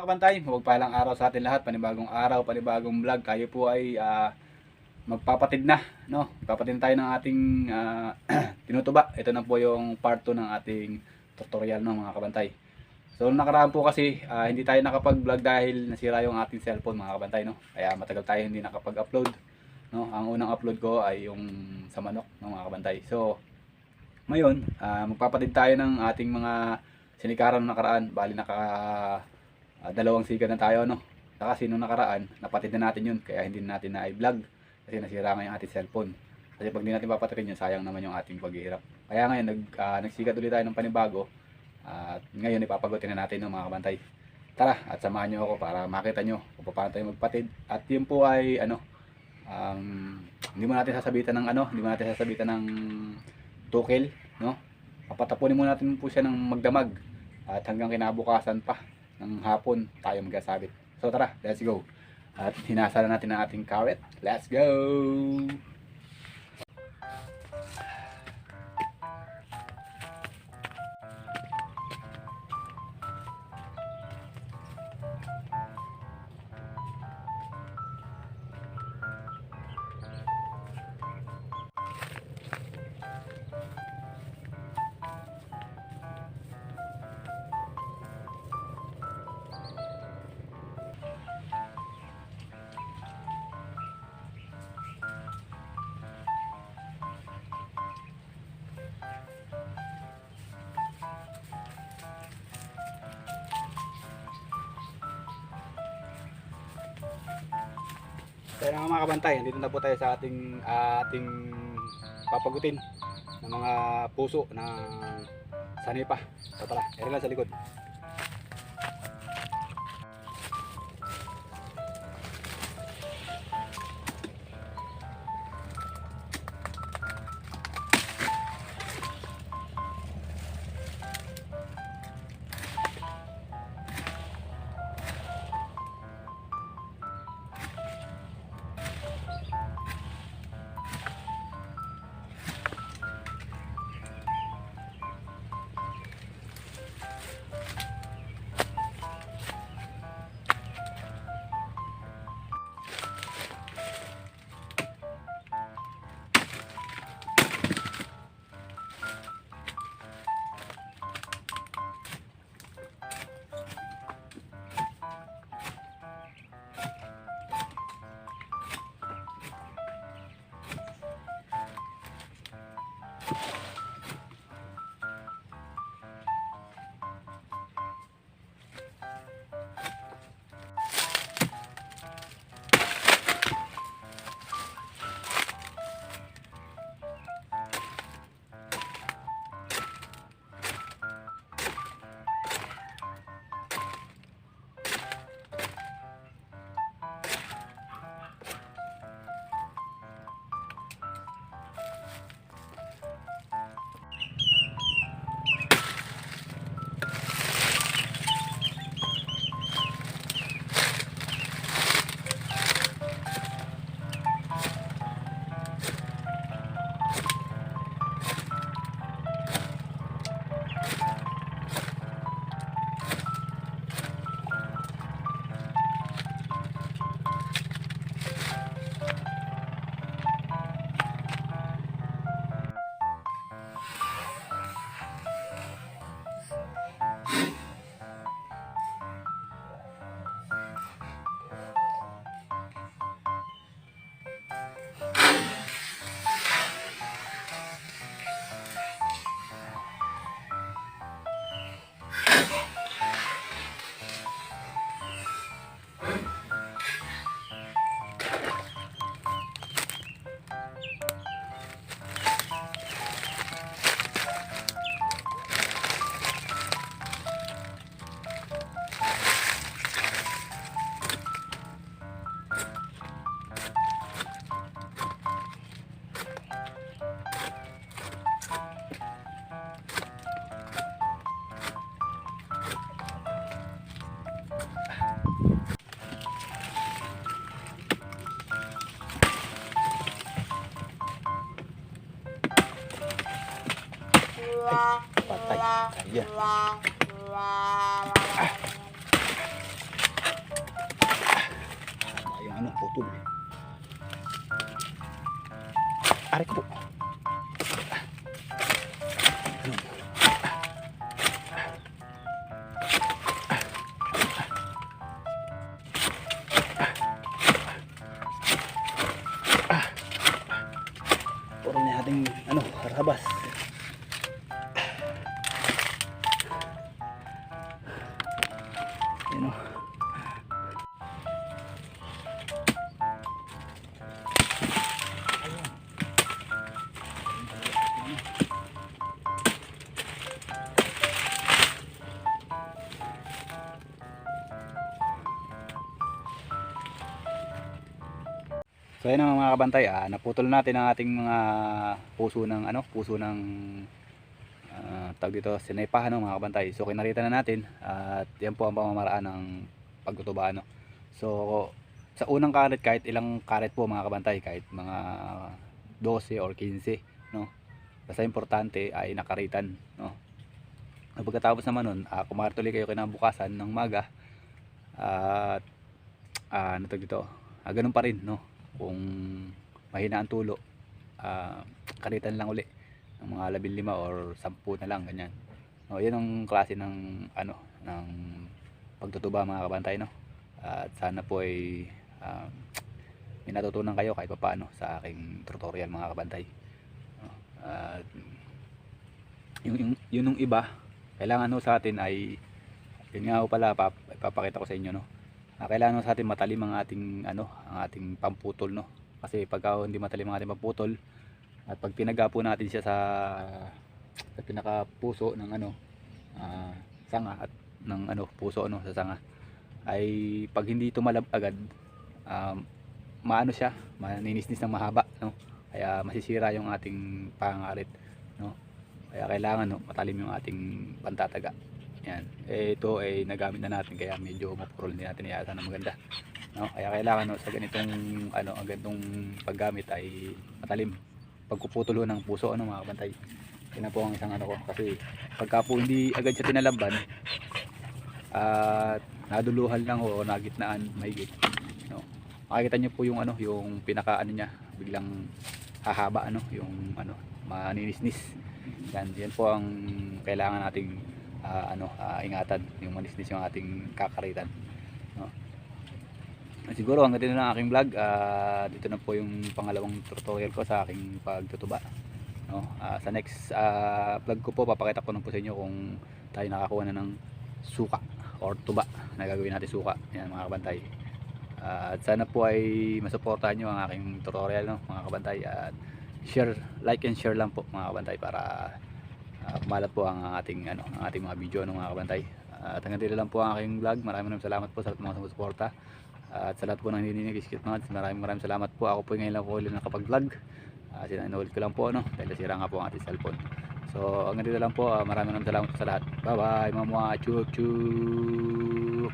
kabantay, mapagpalang araw sa atin lahat, panibagong araw, panibagong vlog. Tayo po ay magpapatid na, no? Magpapatid tayo ng ating tinutuba. Ito na po yung part 2 ng ating tutorial, no, mga kabantay. So nakaraan po kasi hindi tayo nakapag-vlog dahil nasira yung ating cellphone, mga kabantay, no? Kaya matagal tayo hindi nakapag-upload, no? Ang unang upload ko ay yung sa manok, no, mga kabantay. So ngayon, magpapatid tayo ng ating mga sinikaran ng nakaraan. Bali dalawang siga na tayo, no? Kasi nung nakaraan, napatid na natin yun. Kaya hindi natin na i-vlog. Kasi nasira nga yung ating cellphone. Kasi pag hindi natin papatirin yun, sayang naman yung ating paghihirap. Kaya ngayon, nagsikat ulit tayo ng panibago. At ngayon, ipapagutin na natin, no, mga kabantay. Tara, at samahan nyo ako para makita nyo kung paano tayo magpatid. At yun po ay, hindi mo natin sasabitan ng tukil, no? Papatapunin muna natin po siya ng magdamag at hanggang kinabukasan pa ng hapon tayo magkasabit. So tara, let's go. At hinasa na natin ang ating carrot. Let's go. Kaya nga mga kabantay, dito na po tayo sa ating papagutin ng mga puso ng sanipa. So tara, ere lang sa likod. Ay, patay. Kaya. ano, putol. Aray ko po. Puro na ating ano, harabas. Yan o. So ayun ang mga kabantay, naputol natin ang ating mga puso ng ano, puso ng tawag dito, sinepa, ano, mga kabantay. So kinarita na natin at yan po ang pamamaraan ng pagtutuba, ano. So sa unang karet, kahit ilang karet po mga kabantay, kahit mga 12 or 15, no. Basta importante ay nakaritan, no. Pagkatapos naman nun, kumartuloy kayo kinabukasan ng maga at ano tawag dito, ganun pa rin, no. Kung mahina ang tulo, karitan lang uli ng mga 15 or 10 na lang, ganyan. No, yan ang klase ng ano, ng pagtutuba mga kabantay, no. At sana po ay may natutunan kayo kahit paano sa aking tutorial mga kabantay. No, at yung iba, kailangan no sa atin ay yun nga po pala, ipapakita ko sa inyo, no. Kailangan sa atin matalim ang ating ano, ang ating pamputol, no. Kasi pagka hindi matalim ang ating pamputol at pag pinaga po natin siya sa pinakapuso ng ano, sanga at ng ano, puso, ano, sa sanga, ay pag hindi tumalab agad, maano siya, maninisnis ng mahaba, no. Kaya masisira yung ating pangarit, no. Kaya kailangan, no, matalim yung ating pantataga. Yan. Ito ay nagamit na natin kaya medyo mapurol din natin, iasa na maganda, no. Kaya kailangan, no, sa ganitong ano, ang ganitong paggamit ay matalim. Pagkuputulo ng puso, ano, mga kabantay. Yan po ang isang ano ko, kasi pagka po hindi agad siya tinalaban at naduluhan lang o nagitnaan mahigit, no. Makikita niyo po yung ano, yung pinaka ano niya, biglang hahaba, ano, yung ano, maninisnis. Yan po ang kailangan nating ingatan, yung manisnis yung ating kakaritan, no. Siguro hanggang dito na ang aking vlog. Dito na po yung pangalawang tutorial ko sa aking pagtutuba, no. Sa next vlog ko po, papakita ko na po sa inyo kung tayo nakakuha na ng suka or tuba na gagawin natin suka. Yan mga kabantay. At sana po ay masuportahan nyo ang aking tutorial, no, mga kabantay. At share, like and share lang po mga kabantay para kumalat po ang ating ano, ang ating mga video, ano, mga kabantay. At hanggang dito lang po ang aking vlog. Maraming salamat po sa lahat ng mga sumusuporta. At sa lahat po ng hinihingi-skip mga, maraming salamat po. Ako po ngayon lang po ulit nakapag-vlog. Sinulit ko lang po, no, dahil nasira nga po ang ating cellphone. So hanggang dito lang po. Maraming salamat po sa lahat. Bye bye mga chuk chuk.